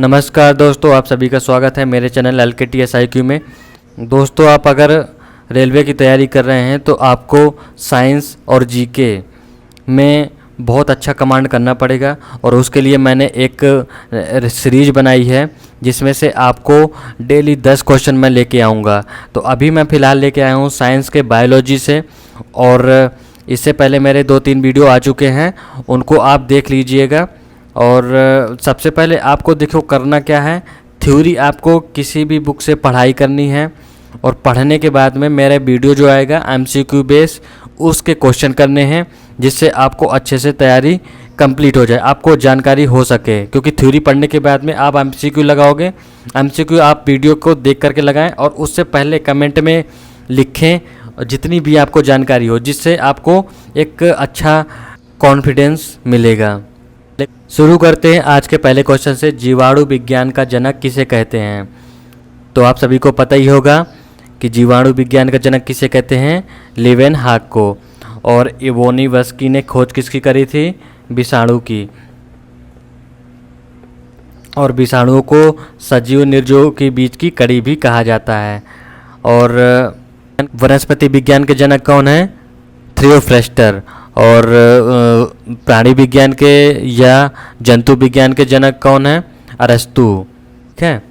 नमस्कार दोस्तों, आप सभी का स्वागत है मेरे चैनल LKTSIQ में। दोस्तों, आप अगर रेलवे की तैयारी कर रहे हैं तो आपको साइंस और जीके में बहुत अच्छा कमांड करना पड़ेगा और उसके लिए मैंने एक सीरीज बनाई है जिसमें से आपको डेली 10 क्वेश्चन मैं लेके आऊँगा। तो अभी मैं फ़िलहाल लेके आया हूँ साइंस के बायोलॉजी से, और इससे पहले मेरे 2-3 वीडियो आ चुके हैं, उनको आप देख लीजिएगा। और सबसे पहले आपको देखो करना क्या है, थ्योरी आपको किसी भी बुक से पढ़ाई करनी है और पढ़ने के बाद में मेरा वीडियो जो आएगा MCQ बेस उसके क्वेश्चन करने हैं, जिससे आपको अच्छे से तैयारी कंप्लीट हो जाए, आपको जानकारी हो सके। क्योंकि थ्योरी पढ़ने के बाद में आप MCQ लगाओगे, MCQ आप वीडियो को देख करके लगाएं और उससे पहले कमेंट में लिखें जितनी भी आपको जानकारी हो, जिससे आपको एक अच्छा कॉन्फिडेंस मिलेगा। शुरू करते हैं आज के पहले क्वेश्चन से। जीवाणु विज्ञान का जनक किसे कहते हैं? तो आप सभी को पता ही होगा कि जीवाणु विज्ञान का जनक किसे कहते हैं, लीवेनहॉक को। और इवोनिवस्की ने खोज किसकी करी थी, विषाणु की। और विषाणुओं को सजीव निर्जीव के बीच की कड़ी भी कहा जाता है। और वनस्पति विज्ञान के जनक कौन है, थियोफ्रेस्टर। और प्राणी विज्ञान के या जंतु विज्ञान के जनक कौन है, अरस्तु। ठीक है,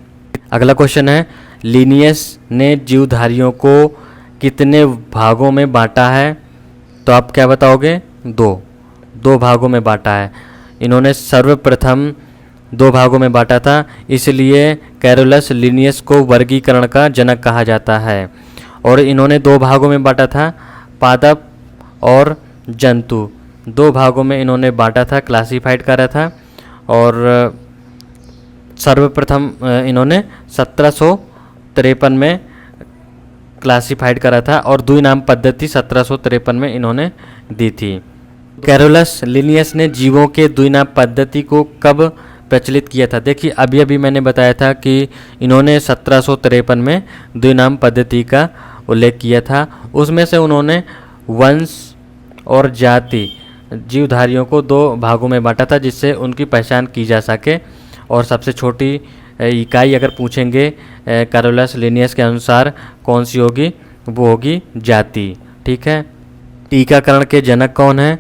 अगला क्वेश्चन है, लिनियस ने जीवधारियों को कितने भागों में बांटा है? तो आप क्या बताओगे, दो भागों में बांटा है। इन्होंने सर्वप्रथम 2 भागों में बांटा था, इसलिए कैरोलस लिनियस को वर्गीकरण का जनक कहा जाता है। और इन्होंने 2 भागों में बांटा था, पादप और जंतु। 2 भागों में इन्होंने बांटा था, क्लासिफाइड करा था। और सर्वप्रथम इन्होंने 1753 में क्लासिफाइड करा था और द्विनाम पद्धति 1753 में इन्होंने दी थी। कैरोलस लिनियस ने जीवों के द्विनाम पद्धति को कब प्रचलित किया था? देखिए, अभी अभी मैंने बताया था कि इन्होंने 1753 में द्विनाम पद्धति का उल्लेख किया था। उसमें से उन्होंने वंश और जाति जीवधारियों को 2 भागों में बांटा था, जिससे उनकी पहचान की जा सके। और सबसे छोटी इकाई अगर पूछेंगे कैरोलस लिनियस के अनुसार कौन सी होगी, वो होगी जाति। ठीक है, टीकाकरण के जनक कौन है?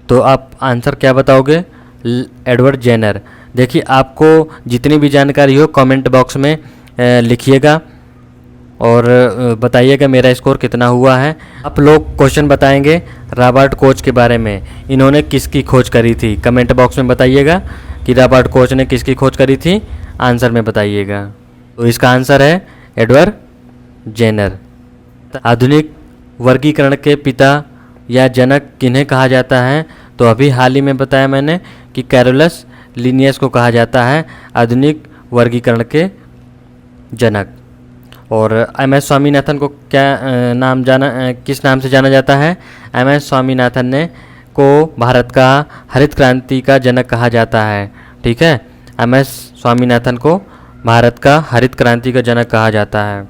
तो आप आंसर क्या बताओगे, एडवर्ड जेनर। देखिए, आपको जितनी भी जानकारी हो कमेंट बॉक्स में लिखिएगा और बताइएगा मेरा स्कोर कितना हुआ है। आप लोग क्वेश्चन बताएंगे रॉबर्ट कोच के बारे में, इन्होंने किसकी खोज करी थी? कमेंट बॉक्स में बताइएगा कि रॉबर्ट कोच ने किसकी खोज करी थी, आंसर में बताइएगा। तो इसका आंसर है एडवर्ड जेनर। आधुनिक वर्गीकरण के पिता या जनक किन्हें कहा जाता है? तो अभी हाल ही में बताया मैंने कि कैरोलस लिनियस को कहा जाता है आधुनिक वर्गीकरण के जनक। और MS स्वामीनाथन को किस नाम से जाना जाता है? MS स्वामीनाथन ने को भारत का हरित क्रांति का जनक कहा जाता है। ठीक है, MS स्वामीनाथन को भारत का हरित क्रांति का जनक कहा जाता है।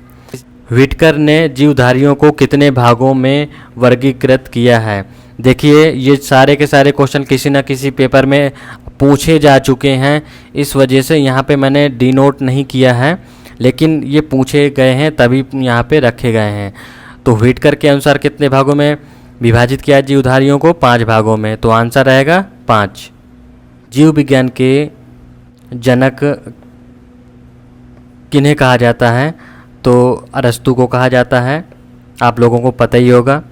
व्हिटकर ने जीवधारियों को कितने भागों में वर्गीकृत किया है? देखिए, ये सारे के सारे क्वेश्चन किसी न किसी पेपर में पूछे जा चुके हैं, इस वजह से यहाँ पे मैंने डिनोट नहीं किया है, लेकिन ये पूछे गए हैं तभी यहाँ पे रखे गए हैं। तो व्हिटकर के अनुसार कितने भागों में विभाजित किया जीवधारियों को? 5 भागों में। तो आंसर रहेगा 5। जीव विज्ञान के जनक किन्हें कहा जाता है? तो अरस्तु को कहा जाता है, आप लोगों को पता ही होगा।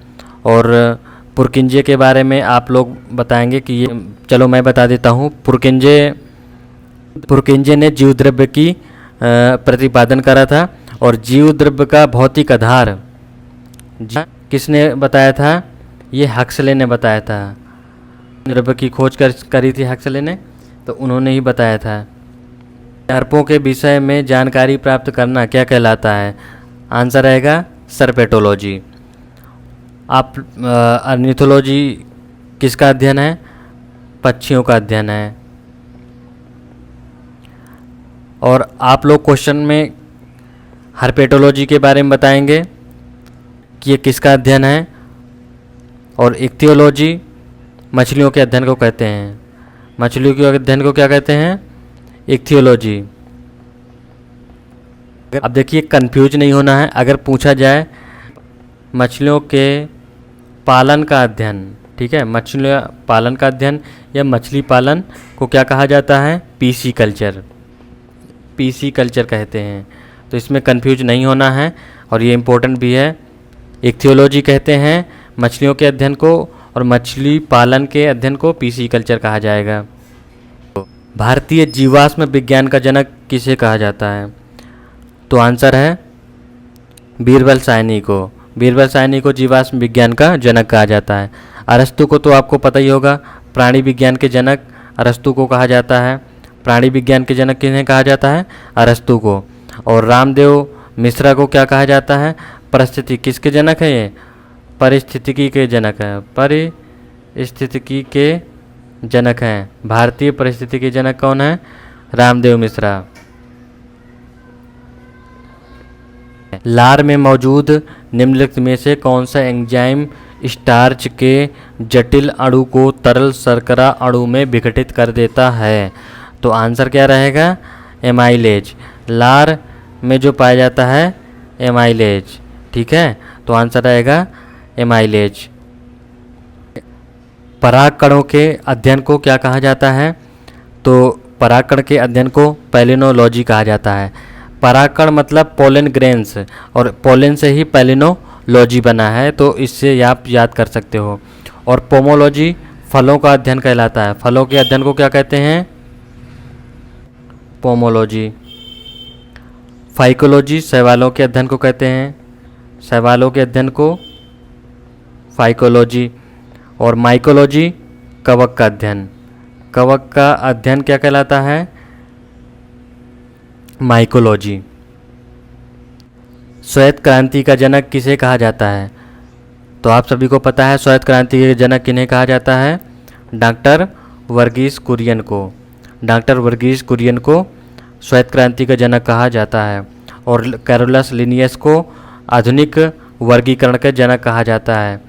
और पुरकिंजे के बारे में आप लोग बताएंगे कि ये, चलो मैं बता देता हूँ। पुरकिंजे ने जीव द्रव्य की प्रतिपादन करा था। और जीव द्रव्य का भौतिक आधार किसने बताया था? ये हक्सले ने बताया था। द्रव्य की खोज करी थी हक्सले ने, तो उन्होंने ही बताया था। सर्पों के विषय में जानकारी प्राप्त करना क्या कहलाता है? आंसर रहेगा सर्पेटोलॉजी। आप ऑर्निथोलॉजी किसका अध्ययन है? पक्षियों का अध्ययन है। और आप लोग क्वेश्चन में हर्पेटोलॉजी के बारे में बताएंगे कि ये किसका अध्ययन है। और इक्थियोलॉजी मछलियों के अध्ययन को कहते हैं। मछलियों के अध्ययन को क्या कहते हैं? इक्थियोलॉजी। अब देखिए कंफ्यूज नहीं होना है। अगर पूछा जाए मछलियों के पालन का अध्ययन, ठीक है, मछली पालन का अध्ययन या मछली पालन को क्या कहा जाता है? पीसी कल्चर, पीसी कल्चर कहते हैं। तो इसमें कंफ्यूज नहीं होना है और ये इम्पोर्टेंट भी है। इक्थियोलॉजी कहते हैं मछलियों के अध्ययन को और मछली पालन के अध्ययन को पीसी कल्चर कहा जाएगा। भारतीय जीवाश्म विज्ञान का जनक किसे कहा जाता है? तो आंसर है बीरबल साहनी को। बीरबल साहनी को जीवाश्म विज्ञान का जनक कहा जाता है। अरस्तु को तो आपको पता ही होगा, प्राणी विज्ञान के जनक अरस्तु को कहा जाता है। प्राणी विज्ञान के जनक किन्हें कहा जाता है? अरस्तु को। और रामदेव मिश्रा को क्या कहा जाता है? परिस्थिति किसके जनक है? ये परिस्थितिकी के जनक है, परिस्थितिकी के जनक हैं। भारतीय परिस्थिति के जनक कौन है? रामदेव मिश्रा। लार में मौजूद निम्नलिखित में से कौन सा एंजाइम स्टार्च के जटिल अणु को तरल शर्करा अणु में विघटित कर देता है? तो आंसर क्या रहेगा? एमाइलेज। लार में जो पाया जाता है एमाइलेज, ठीक है, तो आंसर रहेगा एमाइलेज। परागकणों के अध्ययन को क्या कहा जाता है? तो परागकण के अध्ययन को पैलिनोलॉजी कहा जाता है। परागकण मतलब पोलन ग्रेन्स, और पोलन से ही पैलिनोलॉजी बना है, तो इससे आप याद कर सकते हो। और पोमोलॉजी फलों का अध्ययन कहलाता है। फलों के अध्ययन को क्या कहते हैं? पोमोलॉजी। फाइकोलॉजी शैवालों के अध्ययन को कहते हैं। शैवालों के अध्ययन को फाइकोलॉजी। और माइकोलॉजी कवक का अध्ययन। कवक का अध्ययन क्या कहलाता है? माइकोलॉजी। श्वेत क्रांति का जनक किसे कहा जाता है? तो आप सभी को पता है श्वेत क्रांति के जनक किन्हें कहा जाता है? डॉक्टर वर्गीस कुरियन को। डॉक्टर वर्गीस कुरियन को श्वेत क्रांति का जनक कहा जाता है। और कैरोलस लिनियस को आधुनिक वर्गीकरण का जनक कहा जाता है।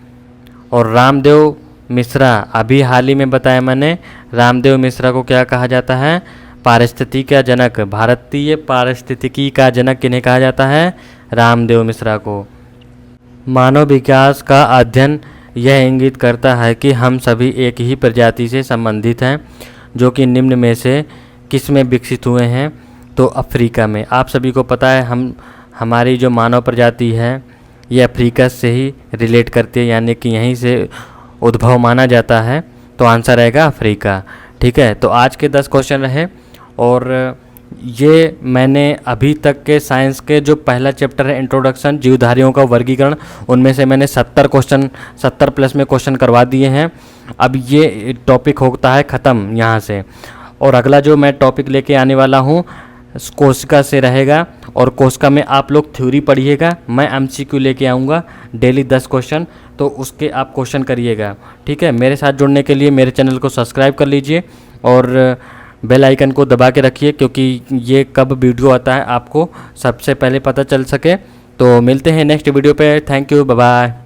और रामदेव मिश्रा, अभी हाल ही में बताया मैंने, रामदेव मिश्रा को क्या कहा जाता है? पारिस्थितिकी का जनक। भारतीय पारिस्थितिकी का जनक किन्हें कहा जाता है? रामदेव मिश्रा को। मानव विकास का अध्ययन यह इंगित करता है कि हम सभी एक ही प्रजाति से संबंधित हैं, जो कि निम्न में से किस में विकसित हुए हैं? तो अफ्रीका में। आप सभी को पता है हमारी जो मानव प्रजाति है ये अफ्रीका से ही रिलेट करती है, यानी कि यहीं से उद्भव माना जाता है। तो आंसर रहेगा अफ्रीका, ठीक है। तो आज के 10 क्वेश्चन रहे, और ये मैंने अभी तक के साइंस के जो पहला चैप्टर है इंट्रोडक्शन, जीवधारियों का वर्गीकरण, उनमें से मैंने 70 प्लस में क्वेश्चन करवा दिए हैं। अब ये टॉपिक होता है ख़त्म यहाँ से, और अगला जो मैं टॉपिक लेके आने वाला हूँ कोशिका से रहेगा। और कोशिका में आप लोग थ्योरी पढ़िएगा, मैं एमसीक्यू लेके आऊँगा डेली 10 क्वेश्चन, तो उसके आप क्वेश्चन करिएगा, ठीक है। मेरे साथ जुड़ने के लिए मेरे चैनल को सब्सक्राइब कर लीजिए और बेल आइकन को दबा के रखिए, क्योंकि ये कब वीडियो आता है आपको सबसे पहले पता चल सके। तो मिलते हैं नेक्स्ट वीडियो पे। Thank you, bye bye.